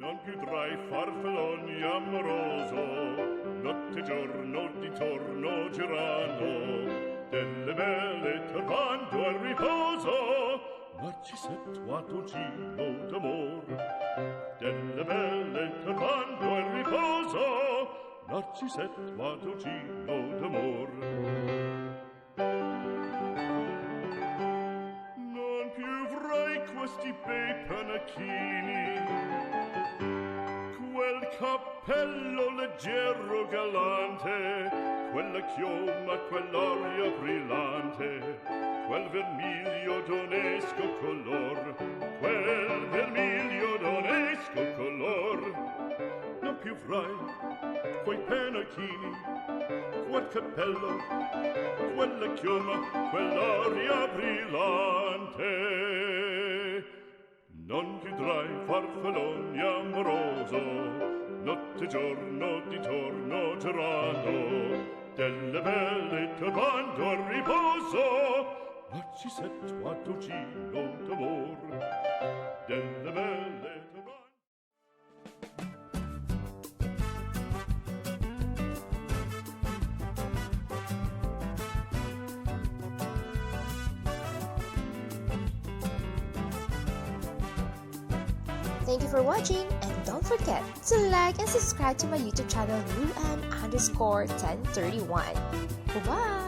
Non più tra i farfalloni amoroso, notte e giorno di torno girando, delle belle turbando al riposo, Narcisetto ad un giro d'amor. Delle belle turbando al riposo, Narcisetto ad un giro d'amor. Non più avrai questi bei panacchini, quel cappello leggero galante, quella chioma, quell'aria brillante, quel vermiglio d'onesco color, quel vermiglio d'onesco color. Non più avrai quei panacchini, quel cappello, quella chioma, quell'aria brillante. Non più tra i farfalloni amoroso, notte e giorno di torno girando, delle belle turbando al riposo, Narcisetto ad un giro d'amor. Delle belle turbando. Thank you for watching, and don't forget to like and subscribe to my YouTube channel, Ruan_1031. Bye-bye!